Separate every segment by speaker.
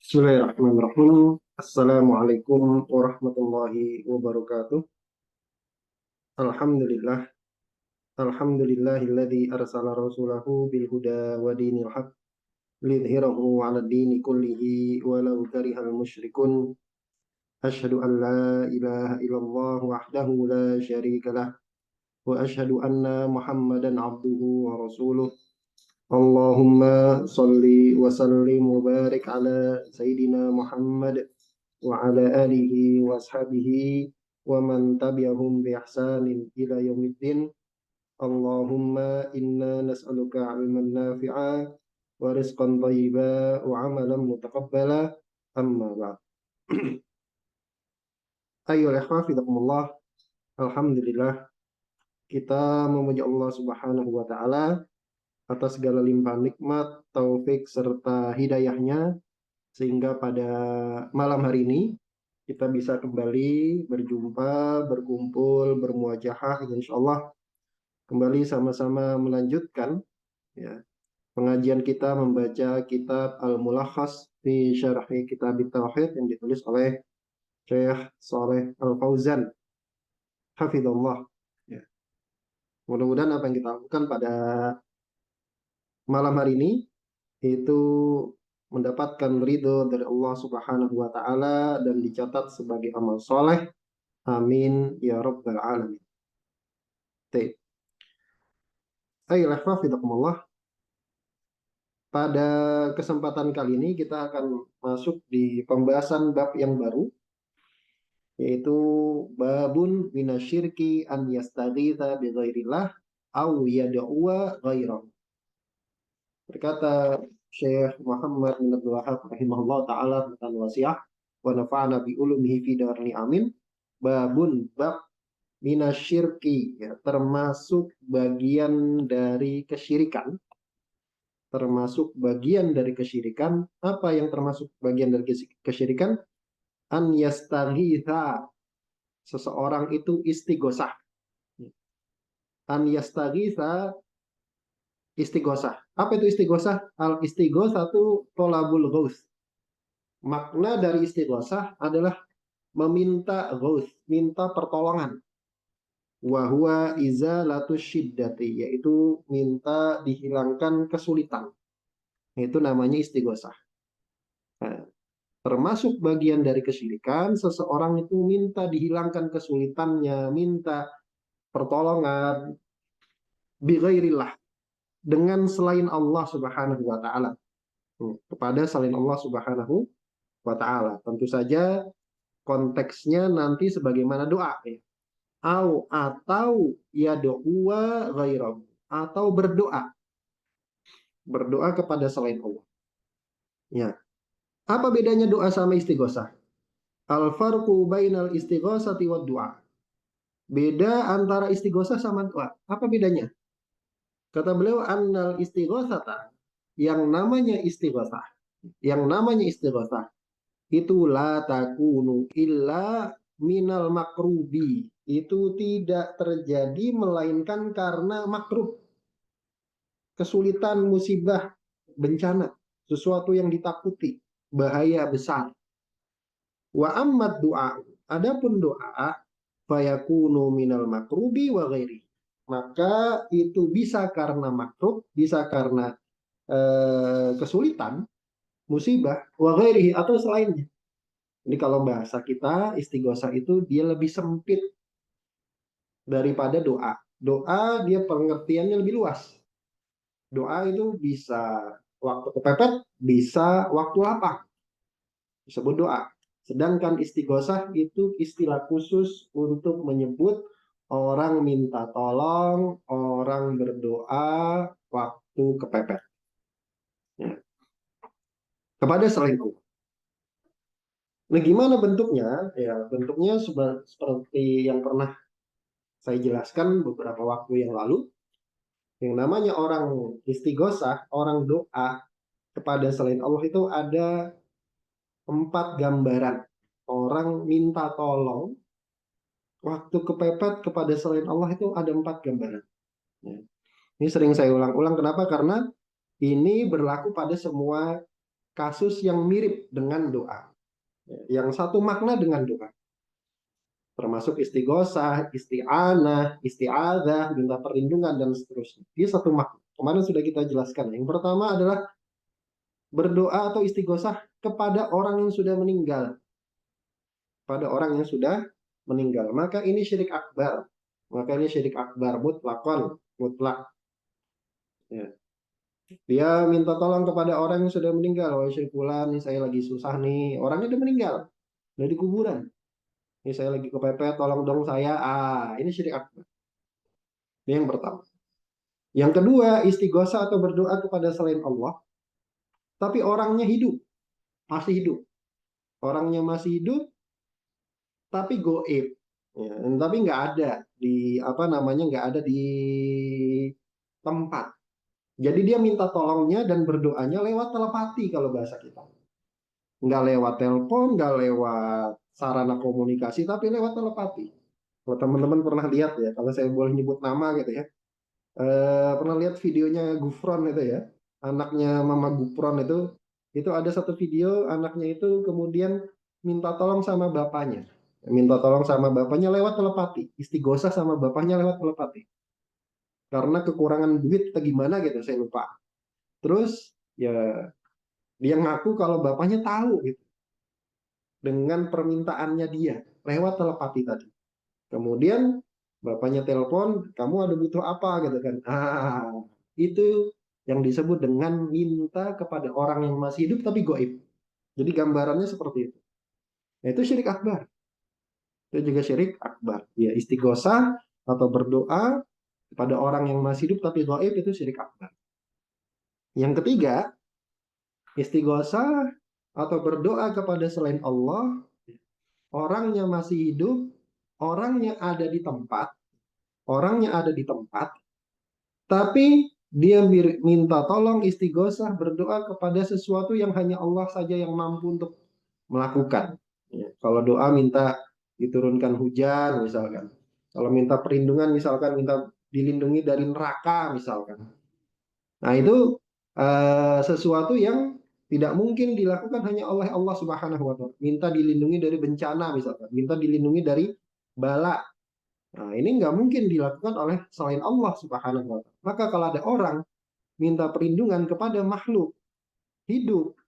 Speaker 1: Bismillahirrahmanirrahim. Assalamualaikum warahmatullahi wabarakatuh. Alhamdulillah. Alhamdulillahilladzi arsala rasulahu bil huda wa dinil haq lidhhirahu 'ala dini kullihi walau karihal musyrikun. Asyhadu an la ilaha illallah wahdahu la syarika lah wa asyhadu anna Muhammadan abduhu wa rasuluh. Allahumma salli wa sallim wa barik ala Sayyidina Muhammad wa ala alihi wa ashabihi wa man tabi'ahum bi ihsanin ila yaumiddin. Allahumma inna nas'aluka 'ilman nafi'a wa rizqan thayyiba wa 'amalan mutaqabbala. Amma ba'd. Ayyuhal ikhwah fidakumullah. Alhamdulillah kita memuji Allah Subhanahu wa taala atas segala limpahan nikmat, taufik serta hidayahnya sehingga pada malam hari ini kita bisa kembali berjumpa, berkumpul, bermuajahah, insya Allah kembali sama-sama melanjutkan ya, pengajian kita membaca kitab Al-Mulakhas fi Syarhi Kitab Tauhid yang ditulis oleh Syekh Shalih Al-Fauzan hafizallah. Ya. Mudah-mudahan apa yang kita lakukan pada malam hari ini itu mendapatkan ridho dari Allah Subhanahu wa taala dan dicatat sebagai amal soleh. Amin ya rabbal alamin. Ayolah, pada kesempatan kali ini kita akan masuk di pembahasan bab yang baru, yaitu babun minasyirki an yastaghitha bi ghairillah aw yad'uwa ghairahu. Berkata Syekh Muhammad bin Abdul Wahhab rahimahullah taala rahmatan wasi'ah wa nafa'ana bi ulumihi fi darni amin. Babun bab minasyirki, ya, termasuk bagian dari kesyirikan. Termasuk bagian dari kesyirikan. Apa yang termasuk bagian dari kesyirikan? An yastaghitha, seseorang itu istighosah. An yastaghitha, istighosah. Apa itu istighosah? Al istighosah itu tolabul ghaus. Makna dari istighosah adalah meminta ghaus, minta pertolongan. Wa huwa izalatus syiddati, yaitu minta dihilangkan kesulitan. Itu namanya istighosah. Nah, termasuk bagian dari kesyirikan, seseorang itu minta dihilangkan kesulitannya, minta pertolongan bighairillah, dengan selain Allah Subhanahu wa taala. Kepada selain Allah Subhanahu wa taala. Tentu saja konteksnya nanti sebagaimana doa, ya. Atau ya doa ghairahu, atau berdoa kepada selain Allah. Ya. Apa bedanya doa sama istighosah? Al farqu bainal istighosati wad du'a. Beda antara istighosah sama doa. Apa bedanya? Kata beliau, annal istighosata, yang namanya istighosah itu la takunu illa minal makrubi, itu tidak terjadi melainkan karena makruh, kesulitan, musibah, bencana, sesuatu yang ditakuti, bahaya besar. Wa ammad doa, adapun doa, fayakunu minal makrubi wa ghairi, maka itu bisa karena makruh, bisa karena kesulitan, musibah, wa ghairihi, atau selainnya. Ini kalau bahasa kita, istighosah itu dia lebih sempit daripada doa. Doa dia pengertiannya lebih luas. Doa itu bisa waktu kepepet, bisa waktu lapang, disebut doa. Sedangkan istighosah itu istilah khusus untuk menyebut orang minta tolong, orang berdoa waktu kepepet. Ya. Kepada selain Allah. Nah, gimana bentuknya? Ya, bentuknya seperti yang pernah saya jelaskan beberapa waktu yang lalu. Yang namanya orang istighosah, orang doa kepada selain Allah itu ada 4 gambaran. Orang minta tolong waktu kepepet kepada selain Allah itu ada 4 gambaran. Ya. Ini sering saya ulang-ulang. Kenapa? Karena ini berlaku pada semua kasus yang mirip dengan doa. Yang satu makna dengan doa. Termasuk istighosah, isti'anah, isti'adzah, minta perlindungan, dan seterusnya. Dia satu makna. Kemarin sudah kita jelaskan. Yang pertama adalah berdoa atau istighosah kepada orang yang sudah meninggal. Pada orang yang sudah meninggal. Maka ini syirik akbar. Maka ini syirik akbar, mutlakon, mutlak. Ya. Dia minta tolong kepada orang yang sudah meninggal. Wah, Syekh Fulan, nih saya lagi susah nih. Orangnya udah meninggal. Udah di kuburan. Ini saya lagi kepepet, tolong dong saya. Ini syirik akbar. Ini yang pertama. Yang kedua, istighosah atau berdoa kepada selain Allah. Tapi orangnya hidup. Masih hidup. Orangnya masih hidup, tapi goib. Ya, tapi nggak ada di apa namanya, nggak ada di tempat. Jadi dia minta tolongnya dan berdoanya lewat telepati kalau bahasa kita. Nggak lewat telepon, nggak lewat sarana komunikasi, tapi lewat telepati. Kalau teman-teman pernah lihat ya, kalau saya boleh nyebut nama gitu ya, pernah lihat videonya Gufron itu ya, anaknya Mama Gufron itu ada satu video anaknya itu kemudian minta tolong sama bapaknya, lewat telepati, istighosah sama bapaknya lewat telepati, karena kekurangan duit atau gimana gitu, saya lupa. Terus ya dia ngaku kalau bapaknya tahu gitu dengan permintaannya dia lewat telepati tadi. Kemudian bapaknya telepon, kamu ada butuh apa gitu kan. Itu yang disebut dengan minta kepada orang yang masih hidup tapi goib. Jadi gambarannya seperti itu. Nah, itu syirik akbar. Itu juga syirik akbar. Ya, istighosah atau berdoa kepada orang yang masih hidup tapi goib itu syirik akbar. Yang ketiga, istighosah atau berdoa kepada selain Allah, orangnya masih hidup, orangnya ada di tempat, tapi dia minta tolong istighosah berdoa kepada sesuatu yang hanya Allah saja yang mampu untuk melakukan. Ya, kalau doa minta diturunkan hujan misalkan. Kalau minta perlindungan misalkan minta dilindungi dari neraka misalkan. Nah itu sesuatu yang tidak mungkin dilakukan hanya oleh Allah Subhanahu wa taala. Minta dilindungi dari bencana misalkan, minta dilindungi dari bala. Nah, ini nggak mungkin dilakukan oleh selain Allah Subhanahu wa taala. Maka kalau ada orang minta perlindungan kepada makhluk hidup,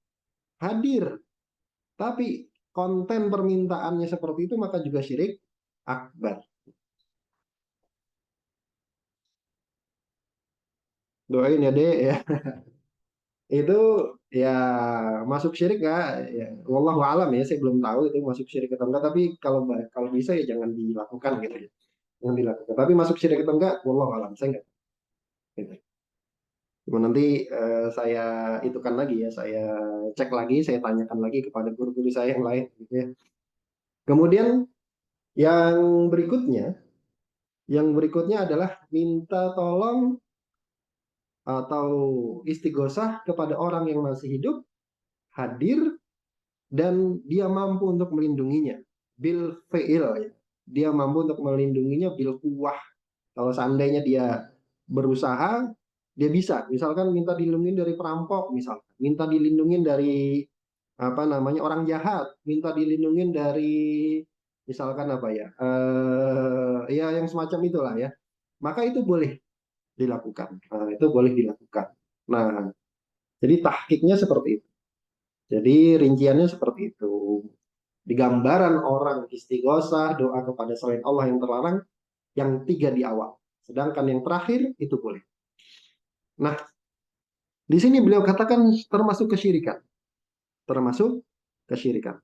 Speaker 1: hadir, tapi konten permintaannya seperti itu, maka juga syirik akbar. Doain ya dek ya. Itu ya masuk syirik nggak? Ya, wallahu alam ya, saya belum tahu itu masuk syirik atau enggak. Tapi kalau kalau bisa ya jangan dilakukan gitu ya. Jangan dilakukan. Tapi masuk syirik atau enggak? Wallahu alam, saya enggak. Gitu. Cuma nanti saya itukan lagi ya, saya cek lagi, saya tanyakan lagi kepada guru-guru saya yang lain gitu ya. Kemudian yang berikutnya, adalah minta tolong atau istighosah kepada orang yang masih hidup, hadir, dan dia mampu untuk melindunginya. Bil fi'il, ya. Dia mampu untuk melindunginya bil kuwah. Kalau seandainya dia berusaha, dia bisa. Misalkan minta dilindungi dari perampok, misalkan. Minta dilindungi dari apa namanya orang jahat, minta dilindungi dari misalkan apa ya, ya yang semacam itulah ya. Maka itu boleh dilakukan. Nah, itu boleh dilakukan. Nah, jadi tahkiknya seperti itu. Jadi rinciannya seperti itu. Di gambaran orang istighosah, doa kepada selain Allah yang terlarang, yang tiga di awal. Sedangkan yang terakhir itu boleh. Nah, di sini beliau katakan termasuk kesyirikan. Termasuk kesyirikan.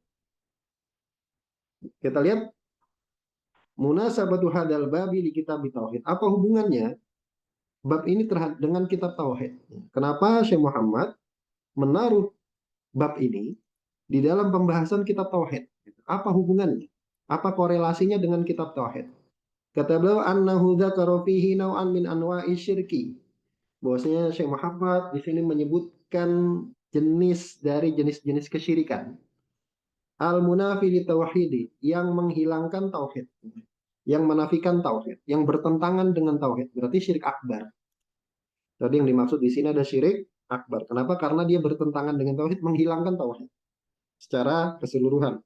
Speaker 1: Kita lihat munasabatu hadal babi di kitab tauhid. Apa hubungannya bab ini dengan kitab tauhid? Kenapa Syekh Muhammad menaruh bab ini di dalam pembahasan kitab tauhid? Apa hubungannya? Apa korelasinya dengan kitab tauhid? Kata beliau annahu dzakara fihi naw'an min anwa'i syirki. Bahwasanya Syekh Muhammad di sini menyebutkan jenis dari jenis-jenis kesyirikan. Al-munafi li tauhidi, yang menghilangkan tauhid, yang menafikan tauhid, yang bertentangan dengan tauhid, berarti syirik akbar. Jadi yang dimaksud di sini ada syirik akbar. Kenapa? Karena dia bertentangan dengan tauhid, menghilangkan tauhid secara keseluruhan.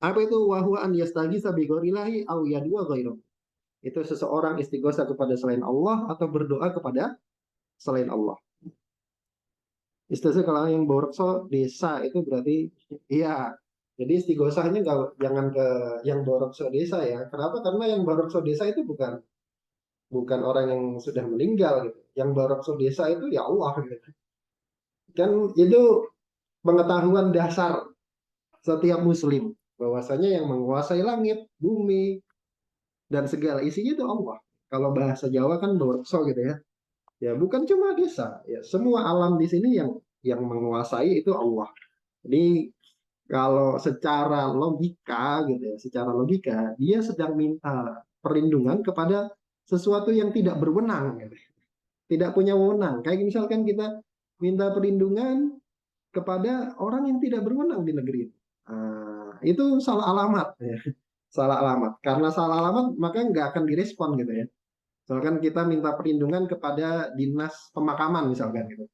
Speaker 1: Apa itu? Wahwa an yastaghitsa bi ghairillahi aw yadwa ghairu. Itu seseorang istighosa kepada selain Allah atau berdoa kepada selain Allah. Istighosa kalau yang borokso desa itu berarti iya. Jadi istighosahnya jangan ke yang borokso desa ya. Kenapa? Karena yang borokso desa itu bukan bukan orang yang sudah meninggal gitu. Yang borokso desa itu ya Allah gitu. Kan itu pengetahuan dasar setiap muslim bahwasanya yang menguasai langit, bumi, dan segala isinya itu Allah. Kalau bahasa Jawa kan borokso gitu ya. Ya bukan cuma desa, ya semua alam di sini yang menguasai itu Allah. Jadi kalau secara logika gitu ya, secara logika dia sedang minta perlindungan kepada sesuatu yang tidak berwenang, gitu. Tidak punya wewenang. Kayak misalkan kita minta perlindungan kepada orang yang tidak berwenang di negeri itu. Itu salah alamat, ya. Salah alamat. Karena salah alamat maka nggak akan direspon gitu ya. Misalkan kita minta perlindungan kepada dinas pemakaman misalkan gitu.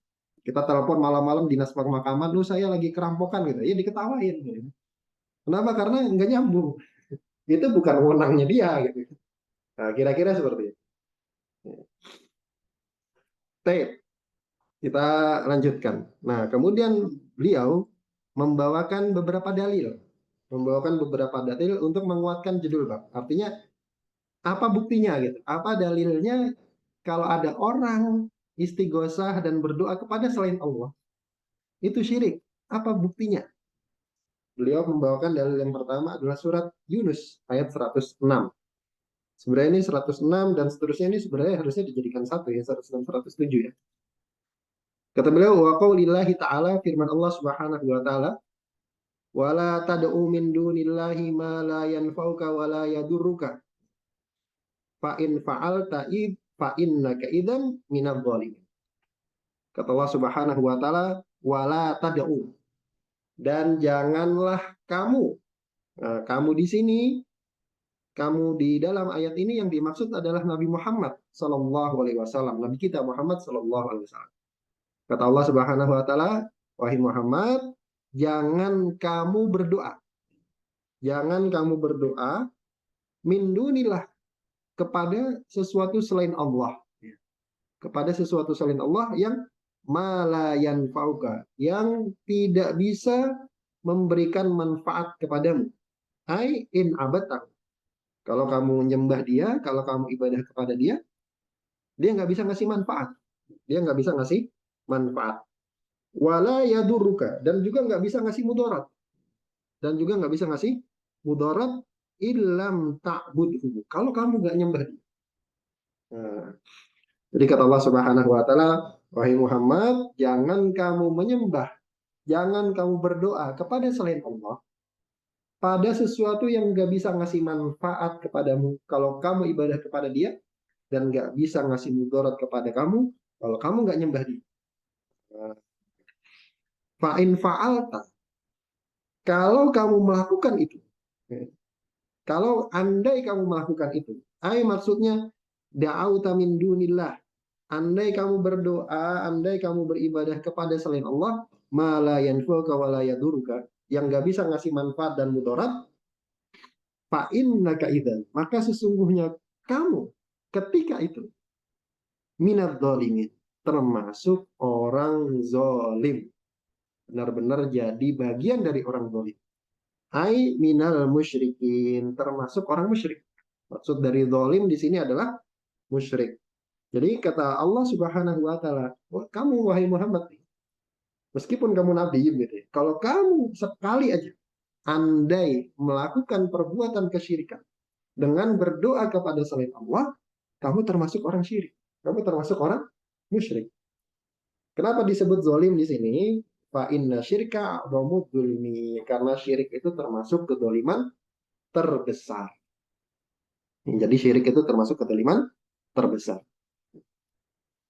Speaker 1: Kita telepon malam-malam dinas pemakaman, lu saya lagi kerampokan gitu. Ya diketawain gitu. Kenapa? Karena nggak nyambung. Itu bukan wewenangnya dia gitu. Nah, kira-kira seperti itu. T, kita lanjutkan. Nah, kemudian beliau membawakan beberapa dalil. Membawakan beberapa dalil untuk menguatkan judul bab. Artinya, apa buktinya gitu? Apa dalilnya kalau ada orang istighosah dan berdoa kepada selain Allah? Itu syirik. Apa buktinya? Beliau membawakan dalil yang pertama adalah surat Yunus ayat 106. Sebenarnya ini 106 dan seterusnya ini sebenarnya harusnya dijadikan satu ya, 106, 107 ya. Kata beliau, wa qaulillahi ta'ala, firman Allah Subhanahu wa ta'ala, wala tad'u min dunillahi ma la yanfa'uka wa la yadurruka. Fa in fa'alta id fa innaka idzan minadh dhalimin. Kata Allah Subhanahu wa ta'ala, wala tad'u, dan janganlah kamu. Nah, kamu di sini, kamu di dalam ayat ini yang dimaksud adalah Nabi Muhammad sallallahu alaihi wasallam, Nabi kita Muhammad sallallahu alaihi wasallam. Kata Allah Subhanahu wa taala, wahai Muhammad, jangan kamu berdoa. Jangan kamu berdoa min dunillah, kepada sesuatu selain Allah. Kepada sesuatu selain Allah yang malayan fauka, yang tidak bisa memberikan manfaat kepadamu. Ai in abatah. Kalau kamu menyembah dia, kalau kamu ibadah kepada dia, dia nggak bisa ngasih manfaat. Dia nggak bisa ngasih manfaat. Wala yadurruka, dan juga nggak bisa ngasih mudarat. Dan juga nggak bisa ngasih mudarat ilam ta'budhu. Kalau kamu nggak nyembah dia. Nah, jadi kata Allah Subhanahu wa taala, wahai Muhammad, jangan kamu menyembah, jangan kamu berdoa kepada selain Allah pada sesuatu yang nggak bisa ngasih manfaat kepadamu kalau kamu ibadah kepada dia, dan nggak bisa ngasih mudarat kepada kamu kalau kamu nggak nyembah dia. Fa'in fa'alta, kalau kamu melakukan itu, kalau andai kamu melakukan itu, maksudnya da'auta min dunillah, andai kamu berdoa, andai kamu beribadah kepada selain Allah, ma la yanfa'uka wa la yadurruka, yang nggak bisa ngasih manfaat dan mudarat, fa innaka idzan, maka sesungguhnya kamu ketika itu minadh dhalimin, termasuk orang zalim. Benar-benar jadi bagian dari orang zalim. Ai minal musyrikin, termasuk orang musyrik. Maksud dari zalim di sini adalah musyrik. Jadi kata Allah Subhanahu wa taala, kamu wahai Muhammad, meskipun kamu nabi gitu ya, kalau kamu sekali aja andai melakukan perbuatan kesyirikan dengan berdoa kepada selain Allah, kamu termasuk orang syirik. Kamu termasuk orang musyrik. Kenapa disebut zalim di sini? Fa inna syirka a'dhamud dzulmi, karena syirik itu termasuk kedzaliman terbesar. Jadi syirik itu termasuk kedzaliman terbesar.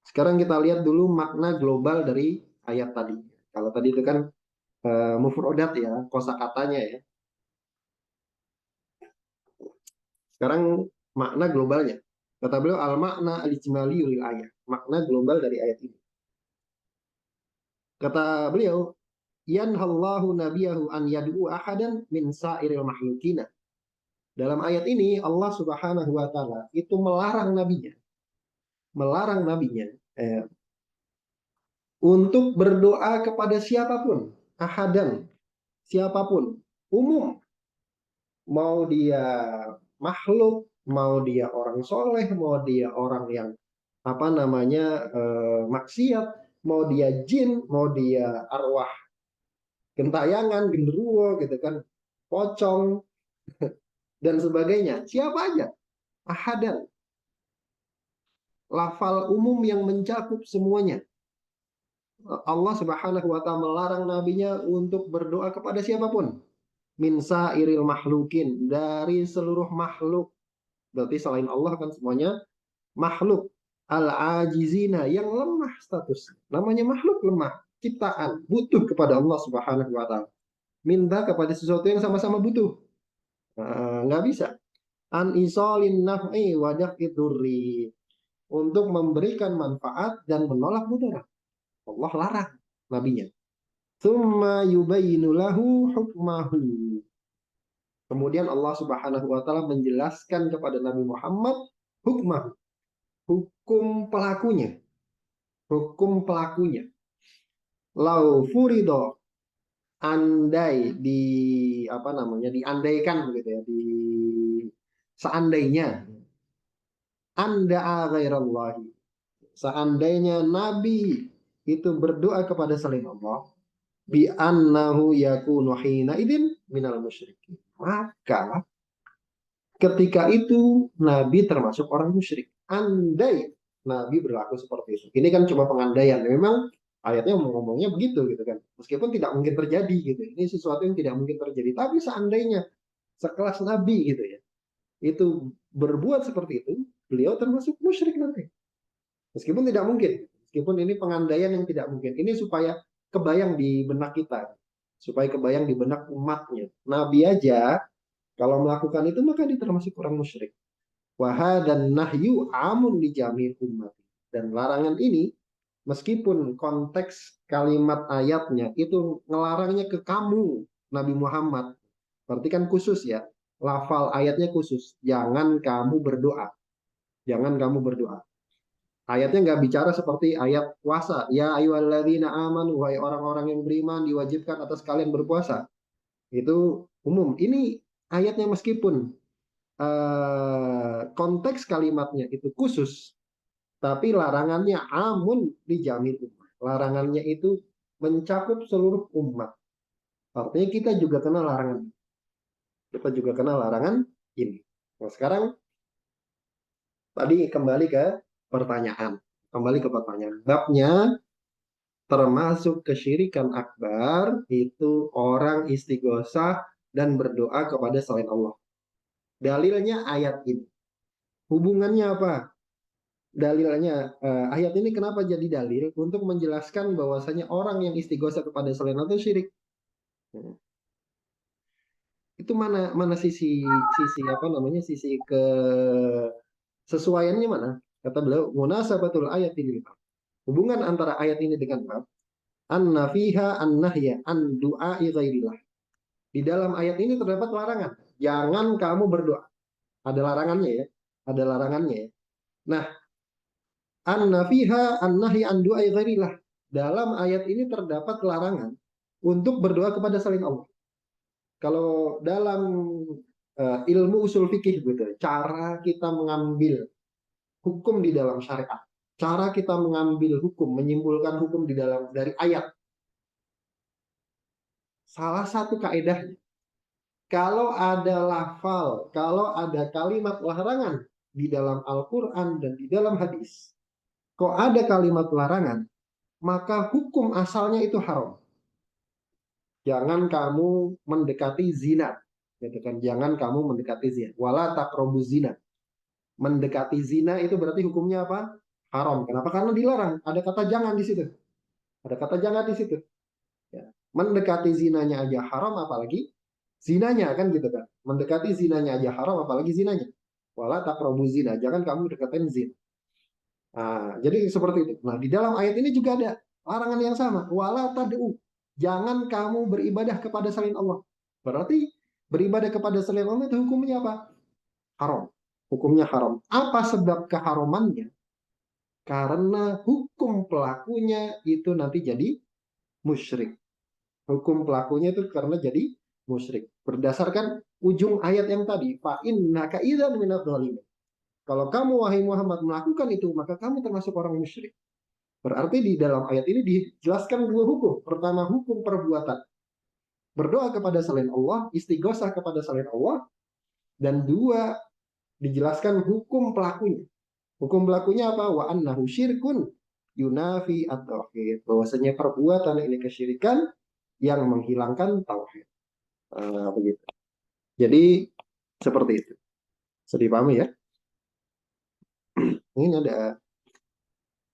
Speaker 1: Sekarang kita lihat dulu makna global dari ayat tadi. Kalau tadi itu kan mufrodat ya, kosakatanya ya. Sekarang makna globalnya. Kata beliau al-makna al-ijmali ayat. Makna global dari ayat ini. Kata beliau, yanhallahu nabiyahu an yad'u ahadan min sa'iril makhlukina. Dalam ayat ini Allah Subhanahu wa taala itu melarang nabinya eh, untuk berdoa kepada siapapun, ahadan, siapapun, umum, mau dia makhluk, mau dia orang soleh, mau dia orang yang apa namanya maksiat, mau dia jin, mau dia arwah gentayangan, genderuwo gitu kan, pocong dan sebagainya. Siapa aja, ahadan, lafal umum yang mencakup semuanya. Allah Subhanahu wa taala melarang nabinya untuk berdoa kepada siapapun. Min sairil makhlukin, dari seluruh makhluk. Berarti selain Allah kan semuanya makhluk. Al-ajizina, yang lemah status. Namanya makhluk lemah, ciptaan, butuh kepada Allah Subhanahu wa taala. Minta kepada sesuatu yang sama-sama butuh. Nggak bisa. An isolin naf'i wajah idurri, untuk memberikan manfaat dan menolak mudarat. Allah larang nabinya. Tsumma yubayyinu lahu hukmahu. Kemudian Allah Subhanahu wa taala menjelaskan kepada Nabi Muhammad hukmah, hukum pelakunya, hukum pelakunya. Lau furido, andai di apa namanya, diandaikan begitu ya, di seandainya anda ghairallahi, seandainya nabi itu berdoa kepada selain Allah, bi annahu yakunu hina idin minal musyrikin, maka ketika itu nabi termasuk orang musyrik. Andai nabi berlaku seperti itu, ini kan cuma pengandaian, memang ayatnya ngomongnya begitu gitu kan, meskipun tidak mungkin terjadi gitu, ini sesuatu yang tidak mungkin terjadi, tapi seandainya sekelas nabi gitu ya itu berbuat seperti itu, beliau termasuk musyrik nanti. Meskipun tidak mungkin, meskipun ini pengandaian yang tidak mungkin. Ini supaya kebayang di benak kita, supaya kebayang di benak umatnya. Nabi aja kalau melakukan itu maka dia termasuk orang musyrik. Wah dan nahyu amun di jami umat. Dan larangan ini meskipun konteks kalimat ayatnya itu ngelarangnya ke kamu Nabi Muhammad, berarti kan khusus ya. Lafal ayatnya khusus. Jangan kamu berdoa. Jangan kamu berdoa. Ayatnya nggak bicara seperti ayat puasa. Ya ayyuhalladzina amanu, wahai orang-orang yang beriman, diwajibkan atas kalian berpuasa. Itu umum. Ini ayatnya meskipun konteks kalimatnya itu khusus, tapi larangannya amun dijamin umat. Larangannya itu mencakup seluruh umat. Artinya kita juga kena larangan. Kita juga kena larangan ini. Nah, sekarang tadi kembali ke pertanyaan. Kembali ke pertanyaan. Babnya termasuk kesyirikan akbar itu orang istighosah dan berdoa kepada selain Allah. Dalilnya ayat ini. Hubungannya apa? Dalilnya ayat ini kenapa jadi dalil untuk menjelaskan bahwasanya orang yang istighosah kepada selain Allah itu syirik. Itu mana mana sisi sisi apa namanya, sisi ke sesuaiannya mana? Kata beliau, munasabatul ayat ini. Hubungan antara ayat ini dengan bab anna fiha an-nahya an du'ai ghairillah. Di dalam ayat ini terdapat larangan. Jangan kamu berdoa. Ada larangannya ya. Ada larangannya ya. Nah, anna fiha an-nahya an du'ai ghairillah. Dalam ayat ini terdapat larangan untuk berdoa kepada selain Allah. Kalau dalam ilmu usul fikih gitu, cara kita mengambil hukum di dalam syariat, cara kita mengambil hukum, menyimpulkan hukum di dalam dari ayat. Salah satu kaedahnya, kalau ada lafal, kalau ada kalimat larangan di dalam Al-Quran dan di dalam hadis, kok ada kalimat larangan, maka hukum asalnya itu haram. Jangan kamu mendekati zina, gitu kan? Jangan kamu mendekati zina. Wala taqrabu zina. Mendekati zina itu berarti hukumnya apa? Haram. Kenapa? Karena dilarang. Ada kata jangan di situ. Ada kata jangan di situ. Ya. Mendekati zinanya aja haram, apalagi zinanya kan gitu kan. Mendekati zinanya aja haram, apalagi zinanya. Wala taqrabu zina. Jangan kamu deketin zina. Nah, jadi seperti itu. Nah, di dalam ayat ini juga ada Larangan yang sama. Wala tad'u. Jangan kamu beribadah kepada selain Allah. Berarti beribadah kepada selain Allah itu hukumnya apa? Haram. Hukumnya haram. Apa sebab keharamannya? Karena hukum pelakunya itu nanti jadi musyrik. Hukum pelakunya itu karena jadi musyrik. Berdasarkan ujung ayat yang tadi, fa innaka idzan minadh dhalimin. Kalau kamu wahai Muhammad melakukan itu, maka kamu termasuk orang musyrik. Berarti di dalam ayat ini dijelaskan dua hukum. Pertama, hukum perbuatan. Berdoa kepada selain Allah, istighosah kepada selain Allah. Dan dua, dijelaskan hukum pelakunya. Hukum pelakunya apa? Wa annahu syirkun yunafi at-tauhid. Bahwasanya perbuatan ini kesyirikan yang menghilangkan tauhid. Begitu. Jadi seperti itu. Sedih pahami ya? Ini ada.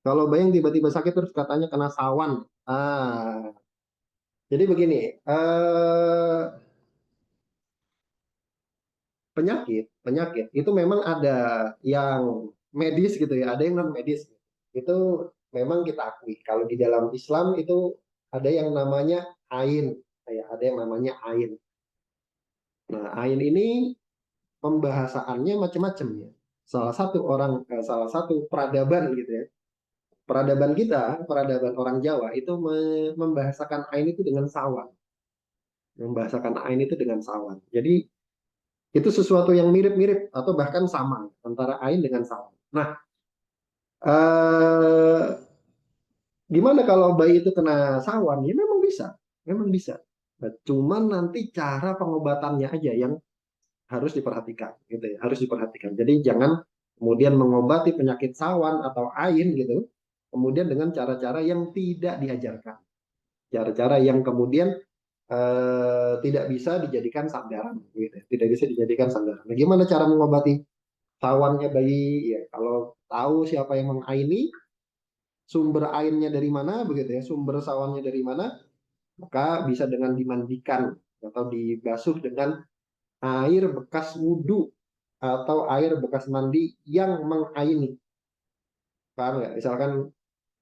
Speaker 1: Kalau bayang tiba-tiba sakit terus katanya kena sawan. Jadi begini. Penyakit itu memang ada yang medis gitu ya, ada yang non medis. Itu memang kita akui. Kalau di dalam Islam itu ada yang namanya ain, ya, ada yang namanya ain. Nah, ain ini pembahasaannya macam-macam ya. Salah satu peradaban gitu ya. Peradaban kita, peradaban orang Jawa itu membahasakan ain itu dengan sawan. Membahasakan ain itu dengan sawan. Jadi itu sesuatu yang mirip-mirip atau bahkan sama antara ain dengan sawan. Nah, eh, gimana kalau bayi itu kena sawan? Ya memang bisa, memang bisa. Nah, cuman nanti cara pengobatannya aja yang harus diperhatikan, gitu ya, harus diperhatikan. Jadi jangan kemudian mengobati penyakit sawan atau ain gitu, kemudian dengan cara-cara yang tidak diajarkan, cara-cara yang kemudian tidak bisa dijadikan sandaran, gitu, tidak bisa dijadikan sandaran. Nah, gimana cara mengobati sawannya bayi? Ya, kalau tahu siapa yang mengaini, sumber airnya dari mana, begitu ya, sumber sawannya dari mana, maka bisa dengan dimandikan atau dibasuh dengan air bekas wudhu atau air bekas mandi yang mengaini. Paham nggak? Misalkan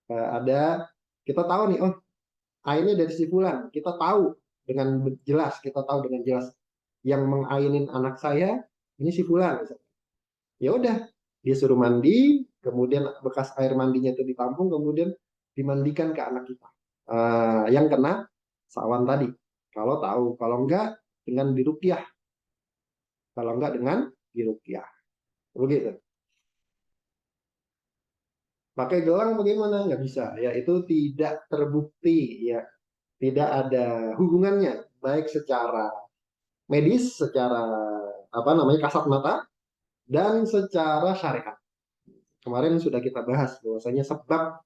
Speaker 1: ada, kita tahu nih, oh airnya dari si fulan, kita tahu dengan jelas, kita tahu dengan jelas yang mengainin anak saya ini si fulan. Ya udah, dia suruh mandi, kemudian bekas air mandinya itu ditampung, kemudian dimandikan ke anak kita. Yang kena sawan tadi. Kalau tahu, kalau enggak dengan diruqyah. Kalau enggak dengan diruqyah. Begitu. Pakai gelang bagaimana? Nggak bisa. Ya, itu tidak terbukti. Ya, tidak ada hubungannya. Baik secara medis, secara apa namanya kasat mata, dan secara syariat. Kemarin sudah kita bahas bahwasanya sebab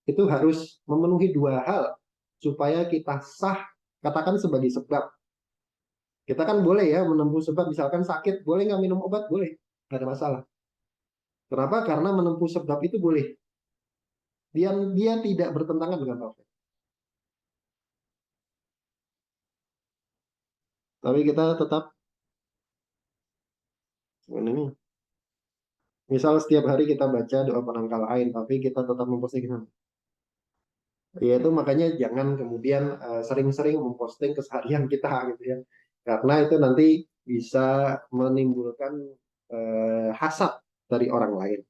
Speaker 1: itu harus memenuhi dua hal supaya kita sah katakan sebagai sebab. Kita kan boleh ya menempuh sebab, misalkan sakit boleh nggak minum obat, boleh, nggak ada masalah. Kenapa? Karena menempuh sebab itu boleh, dia tidak bertentangan dengan tauhid. Tapi kita tetap ini, misal setiap hari kita baca doa penangkal ain tapi kita tetap memposting, yaitu makanya jangan kemudian sering-sering memposting keseharian kita gitu ya, karena itu nanti bisa menimbulkan hasad dari orang lain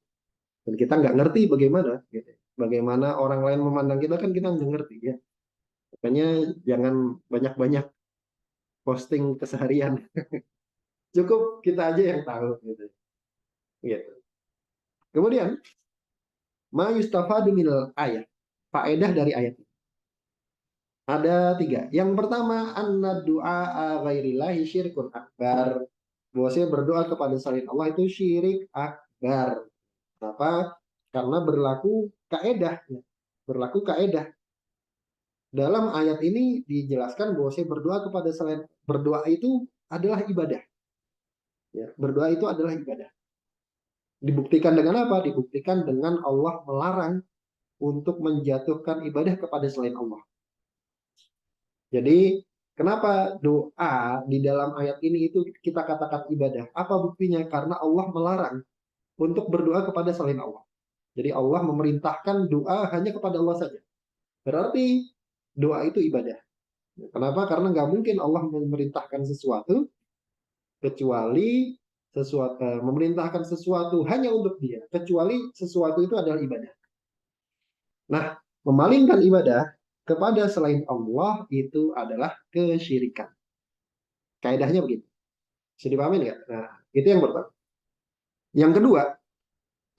Speaker 1: dan kita nggak ngerti bagaimana gitu. Bagaimana orang lain memandang kita kan kita nggak ngerti ya, makanya jangan banyak-banyak posting keseharian. Cukup kita aja yang tahu gitu. Gitu. Kemudian ma yustafadu minal ayat, faedah dari ayat. Ada tiga. Yang pertama, anna du'a ghairillahi syirkun akbar. Bahwasanya berdoa kepada selain Allah itu syirik akbar. Kenapa? Karena berlaku kaedah. Berlaku kaedah. Dalam ayat ini dijelaskan bahwasanya berdoa kepada selain, berdoa itu adalah ibadah. Ya, berdoa itu adalah ibadah. Dibuktikan dengan apa? Dibuktikan dengan Allah melarang untuk menjatuhkan ibadah kepada selain Allah. Jadi kenapa doa di dalam ayat ini itu kita katakan ibadah? Apa buktinya? Karena Allah melarang untuk berdoa kepada selain Allah. Jadi Allah memerintahkan doa hanya kepada Allah saja. Berarti doa itu ibadah. Kenapa? Karena nggak mungkin Allah memerintahkan sesuatu kecuali memerintahkan sesuatu hanya untuk dia, kecuali sesuatu itu adalah ibadah. Nah, memalingkan ibadah kepada selain Allah itu adalah kesyirikan. Kaidahnya begitu. Bisa dipahami nggak? Nah, itu yang pertama. Yang kedua,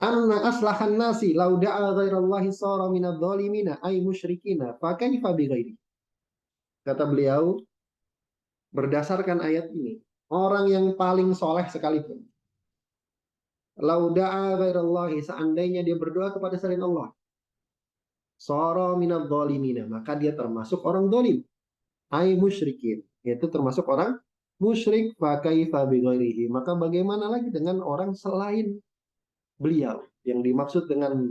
Speaker 1: anna aslahan nasi lau da'a ghairallahi sara minadh dhalimina ay musyrikina fa kaifa bighairi. Kata beliau, berdasarkan ayat ini, orang yang paling soleh sekalipun, lau da'a ghairallahi, seandainya dia berdoa kepada selain Allah, sara minadh dhalimina, maka dia termasuk orang dhalim, ay musyrikin, yaitu termasuk orang musyrik, fa kaifa bighairihi, maka bagaimana lagi dengan orang selain beliau. Yang dimaksud dengan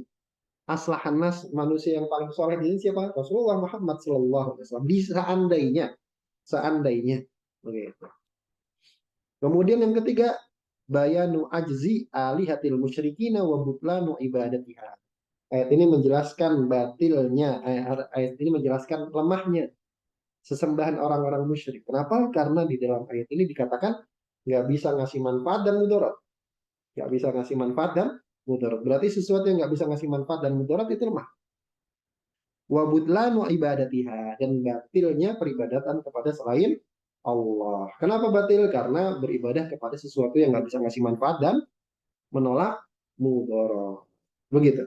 Speaker 1: aslahan nas, manusia yang paling soleh ini siapa? Rasulullah Muhammad Sallallahu Alaihi Wasallam. Di seandainya, begitu. Kemudian yang ketiga, bayanu ajzi alihatil musyrikina wa butlanu ibadatiha. Ayat ini menjelaskan batilnya, ayat ini menjelaskan lemahnya sesembahan orang-orang musyrik. Kenapa? Karena di dalam ayat ini dikatakan nggak bisa ngasih manfaat dan mudarat. Nggak bisa ngasih manfaat dan mudarat. Berarti sesuatu yang nggak bisa ngasih manfaat dan mudarat itu lemah. Wa butlanu ibadatiha, dan batilnya peribadatan kepada selain Allah. Kenapa batil? Karena beribadah kepada sesuatu yang nggak bisa ngasih manfaat dan menolak mudarat. Begitu.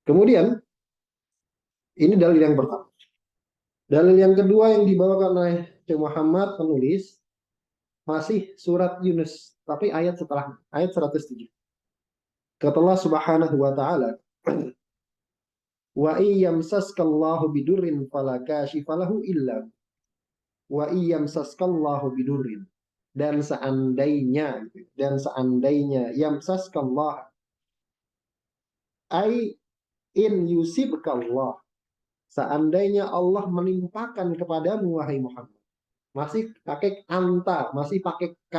Speaker 1: Kemudian, ini dalil yang pertama. Dalil yang kedua yang dibawakan oleh Syekh Muhammad penulis masih surat Yunus, tapi ayat setelah ayat 107. Kata Allah Subhanahu wa taala, wa iyyamsaskallahu bidurrin fala kashifalahu illa wa iyyamsaskallahu bidurrin, dan seandainya yamsaskallah ai in yusibkallah, seandainya Allah menimpakan kepadamu wahai Muhammad, masih pakai anta, masih pakai k,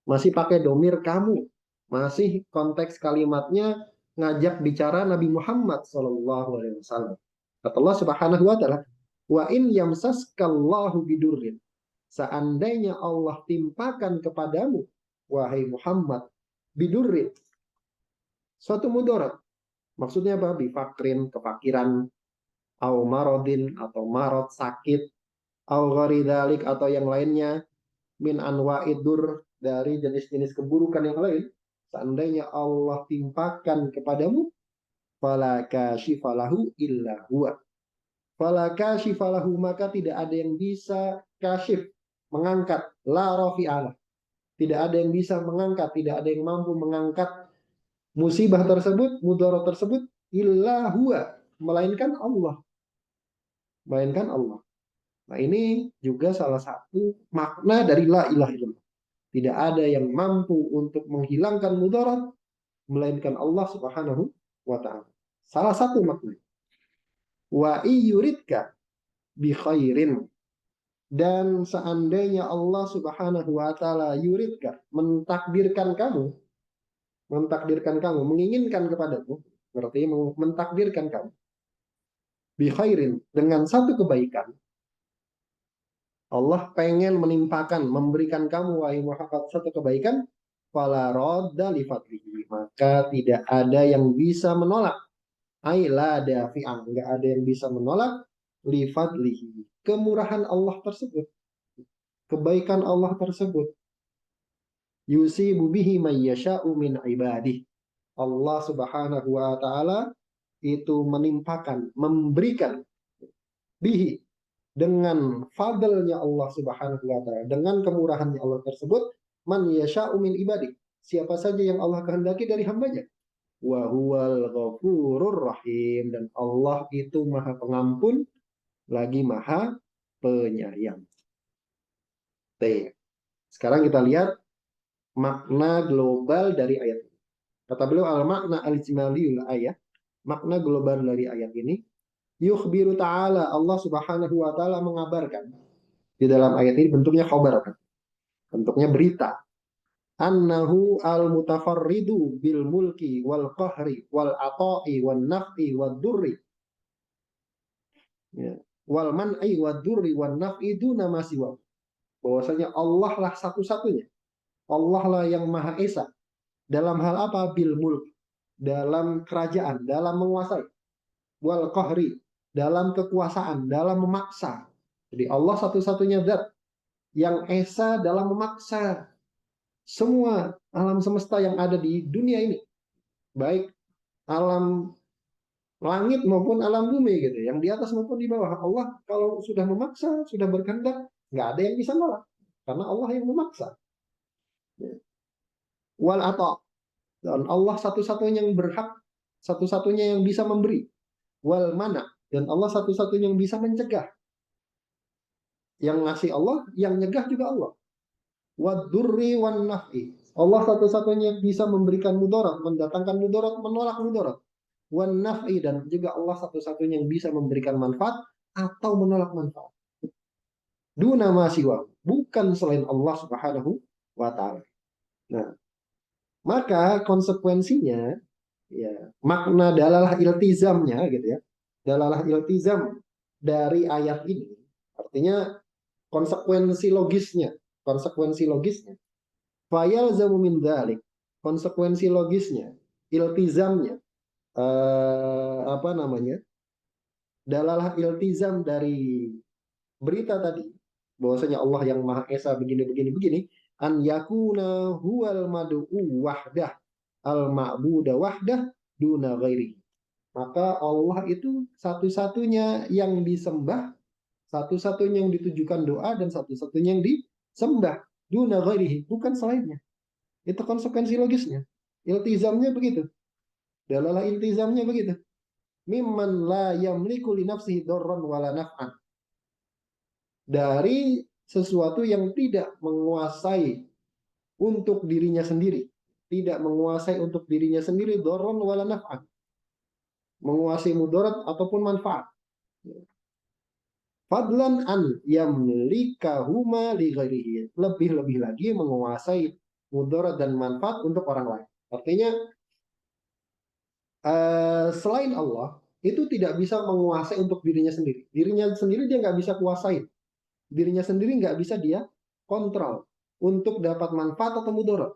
Speaker 1: masih pakai domir kamu, masih konteks kalimatnya ngajak bicara Nabi Muhammad Shallallahu Alaihi Wasallam. Kata Allah Subhanahu Wa Taala, wa in yamsaskallahu bidurrin, seandainya Allah timpakan kepadamu wahai Muhammad bidurrin, suatu mudarat, maksudnya apa? Bifakrin, kefakiran, au marodin, atau marot, sakit, au gharidalik, atau yang lainnya, min anwa'idur, dari jenis-jenis keburukan yang lain. Seandainya Allah timpakan kepadamu, fala kashifalahu illa huwa, fala kashifalahu, maka tidak ada yang bisa kashif, mengangkat, la rafi'alah, tidak ada yang bisa mengangkat, tidak ada yang mampu mengangkat musibah tersebut, mudarat tersebut, illa huwa, melainkan Allah. Melainkan Allah. Nah, ini juga salah satu makna dari la ilaha illallah. Tidak ada yang mampu untuk menghilangkan mudarat melainkan Allah Subhanahu wa taala. Salah satu makna. Wa iyyuridka bi khairin, dan seandainya Allah Subhanahu wa taala yuridka, mentakdirkan kamu, menginginkan kepadamu, berarti mentakdirkan kamu bi khairin, dengan satu kebaikan. Allah pengen menimpakan, memberikan kamu wahai Muhammad satu kebaikan, fala radda li fadlihi, maka tidak ada yang bisa menolak. Ai la dafi'an, enggak ada yang bisa menolak li fadlihi, kemurahan Allah tersebut, kebaikan Allah tersebut. Yusibu bihi may yasha'u min ibadih. Allah Subhanahu wa taala itu menimpakan, memberikan bihi, dengan fadlnya Allah Subhanahu wa taala, dengan kemurahannya Allah tersebut, man yasha'u min ibadi, siapa saja yang Allah kehendaki dari hambanya. Wa huwal ghafurur rahim, dan Allah itu Maha Pengampun lagi Maha Penyayang. Sekarang kita lihat makna global dari ayat ini. Kata beliau, al makna al-ijmaliyul ayat, makna global dari ayat ini, yukhbiru ta'ala, Allah Subhanahu wa taala mengabarkan di dalam ayat ini, bentuknya khabar, bentuknya berita. annahu al-mutafarridu bil mulki wal qahri wal ata'i wan naf'i wad durri, ya, wal man'i wad durri wan naf'i duna ma siwa. Bahwasanya Allah lah satu-satunya. Allah lah yang Maha Esa. Dalam hal apa? Bil mulk, dalam kerajaan, dalam menguasai. Wal qahri, dalam kekuasaan, dalam memaksa. Jadi Allah satu-satunya zat yang esa dalam memaksa semua alam semesta yang ada di dunia ini, baik alam langit maupun alam bumi gitu, yang di atas maupun di bawah. Allah kalau sudah memaksa, sudah berkehendak, nggak ada yang bisa nolak, karena Allah yang memaksa. Wal ata, dan Allah satu-satunya yang berhak, satu-satunya yang bisa memberi. Wal mana, dan Allah satu-satunya yang bisa mencegah. Yang ngasih Allah, yang nyegah juga Allah. Wadurri wan naf'i, Allah satu-satunya yang bisa memberikan mudarat, mendatangkan mudarat, menolak mudarat. Wan naf'i, dan juga Allah satu-satunya yang bisa memberikan manfaat atau menolak manfaat. Duna ma siwa, bukan selain Allah Subhanahu wa taala. Nah, maka konsekuensinya, ya, makna dalalah iltizamnya gitu ya. Dalalah iltizam dari ayat ini artinya konsekuensi logisnya fayal zamu min dzalik, konsekuensi logisnya, iltizamnya, apa namanya, dalalah iltizam dari berita tadi, bahwasanya Allah yang Maha Esa begini begini begini, an yakuna huwal mad'u wahdah al ma'budah wahdah duna ghairi. Maka Allah itu satu-satunya yang disembah, satu-satunya yang ditujukan doa, dan satu-satunya yang disembah duna ghairihi, bukan selainnya. Itu konsekuensi logisnya. Iltizamnya begitu. Dalalah iltizamnya begitu. Mimman la yamliku li nafsihi darran wala naf'an. Dari sesuatu yang tidak menguasai untuk dirinya sendiri. Tidak menguasai untuk dirinya sendiri darran wala naf'an. Menguasai mudarat ataupun manfaat. Fadlan an yamlikahuma li ghairihi. Lebih-lebih lagi menguasai mudarat dan manfaat untuk orang lain. Artinya selain Allah itu tidak bisa menguasai untuk dirinya sendiri. Dirinya sendiri dia nggak bisa kuasai. Dirinya sendiri nggak bisa dia kontrol untuk dapat manfaat atau mudarat.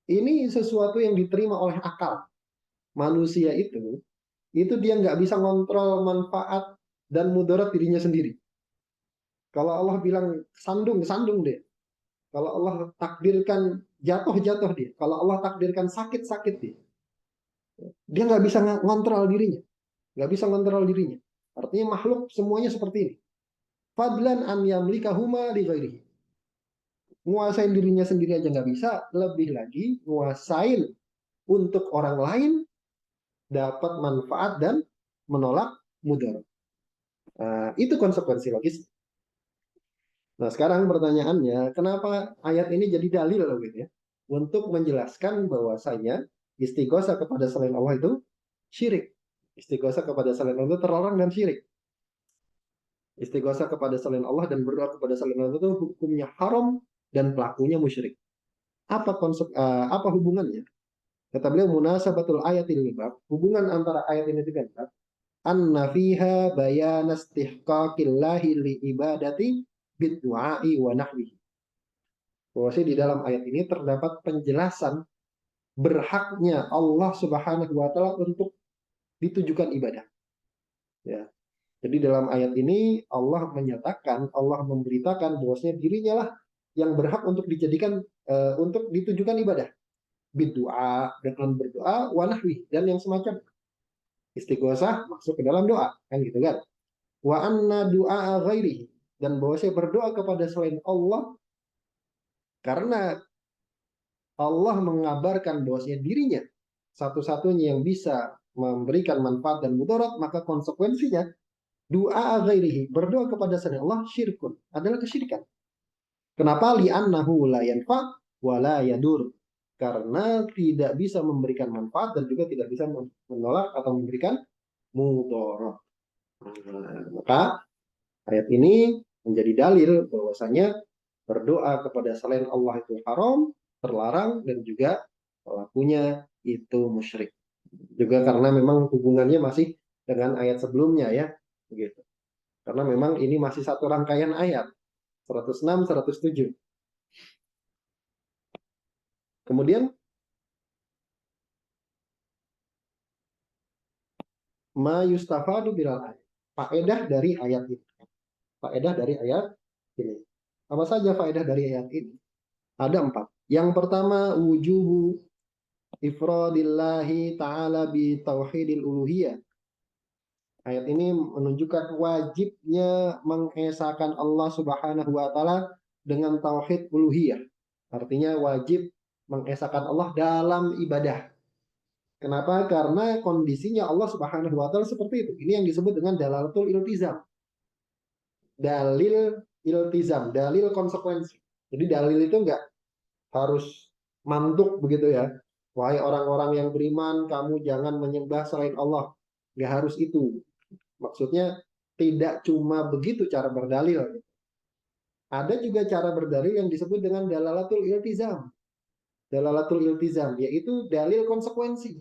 Speaker 1: Ini sesuatu yang diterima oleh akal. Manusia itu dia nggak bisa kontrol manfaat dan mudarat dirinya sendiri. Kalau Allah bilang sandung, sandung dia. Kalau Allah takdirkan jatuh, jatuh dia. Kalau Allah takdirkan sakit, sakit dia. Dia nggak bisa ngontrol dirinya. Nggak bisa ngontrol dirinya. Artinya makhluk semuanya seperti ini. Fadlan an yamlikahuma li ghairihi. Nguasain dirinya sendiri aja nggak bisa, lebih lagi nguasain untuk orang lain dapat manfaat dan menolak mudarat. Nah, itu konsekuensi logis. Nah, sekarang pertanyaannya, kenapa ayat ini jadi dalil loh gitu ya? Untuk menjelaskan bahwasanya istighosah kepada selain Allah itu syirik. Istighosah kepada selain Allah itu terlarang dan syirik. Istighosah kepada selain Allah dan berdoa kepada selain Allah itu hukumnya haram dan pelakunya musyrik. Apa hubungannya? Kata beliau, munasabatul ayatil bab, hubungan antara ayat ini dengan bab, anna fiha bayan istihqaqillahi li ibadati bidduai wa nahwihi. Bahwasanya di dalam ayat ini terdapat penjelasan berhaknya Allah Subhanahu wa taala untuk ditujukan ibadah. Ya. Jadi dalam ayat ini Allah menyatakan, Allah memberitakan bahwasanya dirinya lah yang berhak untuk dijadikan untuk ditujukan ibadah. Biddu'a, dengan berdoa, wa nahwi, dan yang semacam. Istighosah masuk ke dalam doa, kan gitu kan. Wa anna du'a ghairihi, dan bahwasanya berdoa kepada selain Allah karena Allah mengabarkan bahwasanya dirinya satu-satunya yang bisa memberikan manfaat dan mudarat, maka konsekuensinya doa ghairihi, berdoa kepada selain Allah, syirkun, adalah kesyirikan. Kenapa? Li'annahu la yanfa wa la yadur. Karena tidak bisa memberikan manfaat dan juga tidak bisa menolak atau memberikan mudarat. Maka ayat ini menjadi dalil bahwasanya Berdoa kepada selain Allah itu haram, terlarang, dan juga pelakunya itu musyrik. Juga karena memang hubungannya masih dengan ayat sebelumnya ya, begitu. Karena memang ini masih satu rangkaian ayat 106, 107. Kemudian ma yustafadu bilal ayat. Faedah dari ayat ini. Faedah dari ayat ini. Apa saja faedah dari ayat ini? Ada 4. Yang pertama, wujubu ifradillahi ta'ala bi tauhidil uluhiyah. Ayat ini menunjukkan wajibnya mengesahkan Allah Subhanahu wa taala dengan tauhid uluhiyah. Artinya wajib mengesahkan Allah dalam ibadah. Kenapa? Karena kondisinya Allah Subhanahu wa taala seperti itu. Ini yang disebut dengan dalalatul iltizam. Dalil iltizam, dalil konsekuensi. Jadi dalil itu enggak harus mantuk begitu ya. Wahai orang-orang yang beriman, kamu jangan menyembah selain Allah. Enggak harus itu. Maksudnya tidak cuma begitu cara berdalil. Ada juga cara berdalil yang disebut dengan dalalatul iltizam. Dalalatul iltizam, yaitu dalil konsekuensi.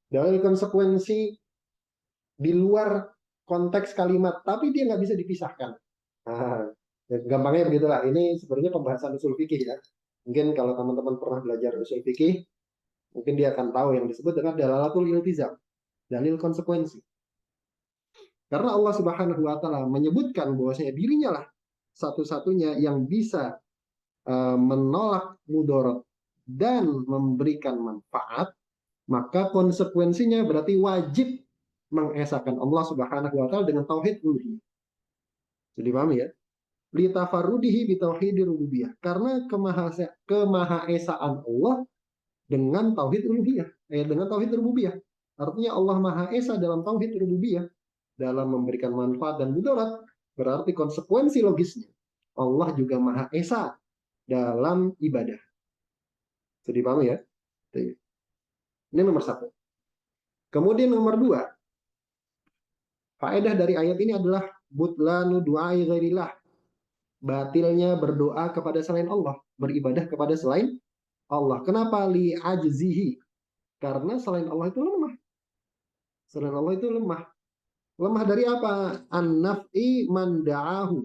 Speaker 1: Dalil konsekuensi di luar konteks kalimat, tapi dia nggak bisa dipisahkan. Nah, gampangnya begitulah. Ini sebenarnya pembahasan usul fikih ya. Mungkin kalau teman-teman pernah belajar usul fikih, mungkin dia akan tahu yang disebut dengan dalalatul iltizam, dalil konsekuensi. Karena Allah Subhanahu wa taala menyebutkan bahwasanya dirinya lah satu-satunya yang bisa menolak mudarat dan memberikan manfaat, maka konsekuensinya berarti wajib mengesahkan Allah Subhanahu wa taala dengan tauhid uluhiyah. Jadi paham ya? Li tafarrudihi bi tauhidir rububiyah. Karena kemahaesaan Allah dengan tauhid uluhiyah, dengan tauhid rububiyah. Artinya Allah Maha Esa dalam tauhid rububiyah, dalam memberikan manfaat dan mudarat, berarti konsekuensi logisnya Allah juga Maha Esa dalam ibadah. Jadi paham ya? Ini nomor 1. Kemudian nomor 2, faedah dari ayat ini adalah butlanu du'ai ghairillah. Batilnya berdoa kepada selain Allah, beribadah kepada selain Allah. Kenapa? Li ajzihi. Karena selain Allah itu lemah. Selain Allah itu lemah. Lemah dari apa? An-naf'i man da'ahu.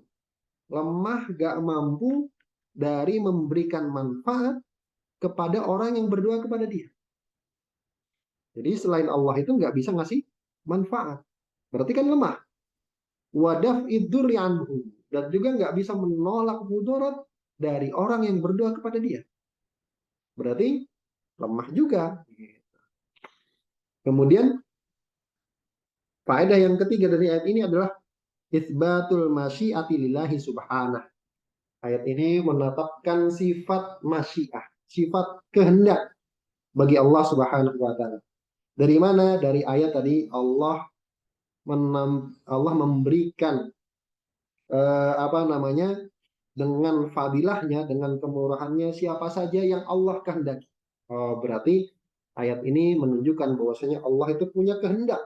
Speaker 1: Lemah gak mampu dari memberikan manfaat kepada orang yang berdoa kepada dia. Jadi selain Allah itu nggak bisa ngasih manfaat. Berarti kan lemah. Wadaf idurri anhu. Dan juga nggak bisa menolak mudarat dari orang yang berdoa kepada dia. Berarti lemah juga. Kemudian faedah yang ketiga dari ayat ini adalah itsbatul masyiati lillahi subhanah. Ayat ini menetapkan sifat masyiah, sifat kehendak bagi Allah Subhanahu wa taala. Dari mana? Dari ayat tadi Allah memberikan dengan fadilahnya, dengan kemurahannya siapa saja yang Allah kehendaki. Berarti ayat ini menunjukkan bahwasanya Allah itu punya kehendak.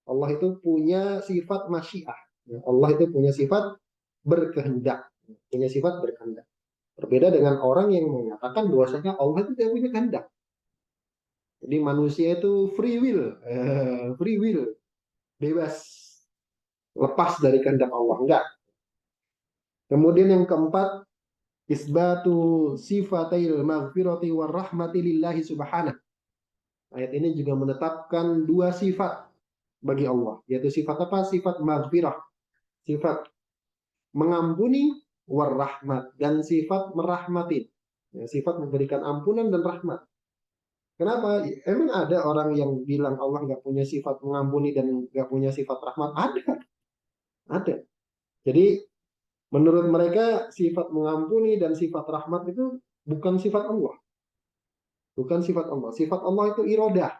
Speaker 1: Allah itu punya sifat masyiah. Allah itu punya sifat berkehendak. Punya sifat berkehendak. Berbeda dengan orang yang mengatakan bahwasanya Allah itu tidak punya kehendak. Jadi manusia itu free will, bebas, lepas dari kehendak Allah. Enggak. Kemudian yang keempat, isbatu sifatil maghfirati war rahmati lillahi subhanahu. Ayat ini juga menetapkan dua sifat bagi Allah, yaitu sifat apa? Sifat maghfirah, sifat mengampuni war rahmat, dan sifat merahmati, sifat memberikan ampunan dan rahmat. Kenapa? Emang ada orang yang bilang Allah nggak punya sifat mengampuni dan nggak punya sifat rahmat? Ada. Jadi menurut mereka sifat mengampuni dan sifat rahmat itu bukan sifat Allah. Bukan sifat Allah. Sifat Allah itu irodah.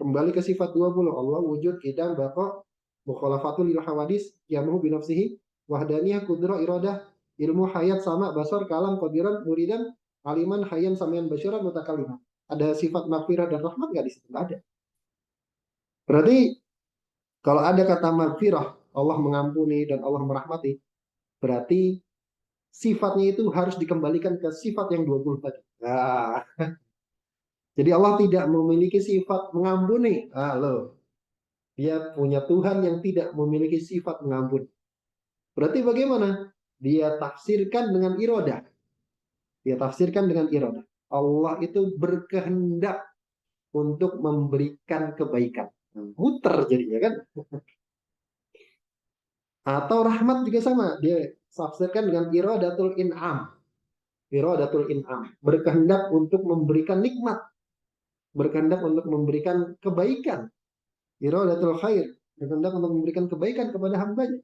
Speaker 1: Kembali ke sifat 20. Allah wujud, idam, baqa, mukhalafatul lil hawadis, yamuhu binafsihi, wahdaniyah, kudrah, irodah, ilmu, hayat, sama, basar, kalam, qadiran, muridan, aliman, hayyan, samian, basyaran, mutakaliman. Ada sifat maghfirah dan rahmat nggak di situ? Nggak ada. Berarti kalau ada kata maghfirah, Allah mengampuni dan Allah merahmati, berarti sifatnya itu harus dikembalikan ke sifat yang 20 tadi. Nah, jadi Allah tidak memiliki sifat mengampuni. Loh, dia punya Tuhan yang tidak memiliki sifat mengampuni. Berarti bagaimana? Dia tafsirkan dengan irodah. Dia tafsirkan dengan irodah. Allah itu berkehendak untuk memberikan kebaikan. Muter jadinya kan. Atau rahmat juga sama. Dia tafsirkan dengan iradatul in'am. Iradatul in'am. Berkehendak untuk memberikan nikmat. Berkehendak untuk memberikan kebaikan. Iradatul khair. Berkehendak untuk memberikan kebaikan kepada hambanya.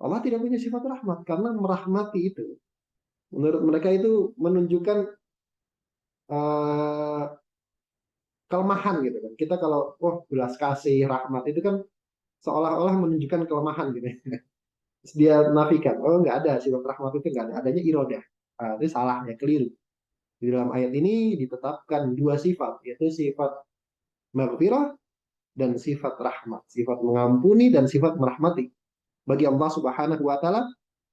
Speaker 1: Allah tidak punya sifat rahmat. Karena merahmati itu, menurut mereka itu menunjukkan uh, kelemahan gitu kan. Kita kalau belas kasih rahmat itu kan seolah-olah menunjukkan kelemahan gitu. Terus dia nafikan, nggak ada sifat rahmat itu, nggak ada, adanya irodah. Itu salahnya, keliru. Di dalam ayat ini ditetapkan dua sifat, yaitu sifat maghfirah dan sifat rahmat, sifat mengampuni dan sifat merahmati bagi Allah Subhanahu wa taala,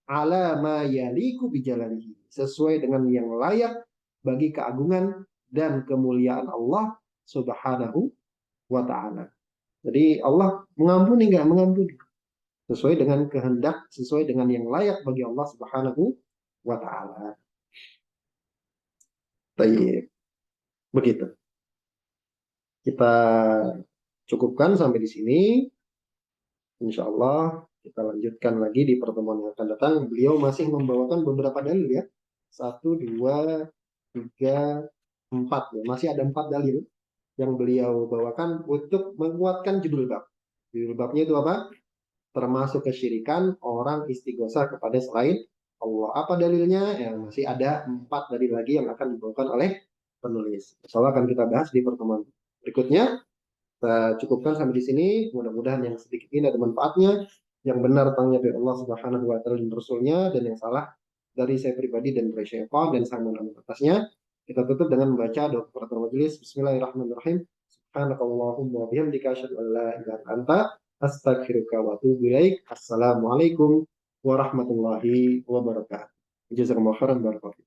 Speaker 1: ala ma yaliku bijalalihi, sesuai dengan yang layak bagi keagungan dan kemuliaan Allah Subhanahu wa taala. Jadi Allah mengampuni nggak mengampuni, sesuai dengan kehendak, sesuai dengan yang layak bagi Allah Subhanahu wa taala. Baik, begitu. Kita cukupkan sampai di sini. Insya Allah kita lanjutkan lagi di pertemuan yang akan datang. Beliau masih membawakan beberapa dalil ya. 1, 2, 3, 4 ya. Masih ada 4 dalil yang beliau bawakan untuk menguatkan judul bab. Judul babnya itu apa? Termasuk kesyirikan orang istighosah kepada selain Allah. Apa dalilnya? Ya, masih ada 4 dalil lagi yang akan dibawakan oleh penulis. Insya Allah akan kita bahas di pertemuan berikutnya. Kita cukupkan sampai di sini. Mudah-mudahan yang sedikit ini ada manfaatnya. Yang benar tanya dari Allah Subhanahu wa taala dan Rasulnya, dan yang salah dari saya pribadi dan dari syaitan dan saya mohon atasnya. Kita tutup dengan membaca doa kafaratul majelis. Bismillahirrahmanirrahim. Subhanakallahumma wa bihamdika asyhadu an la ilaha illa anta astaghfiruka wa atubu ilaik. Assalamualaikum warahmatullahi wabarakatuh. Jazakumullah khairan barakallahu.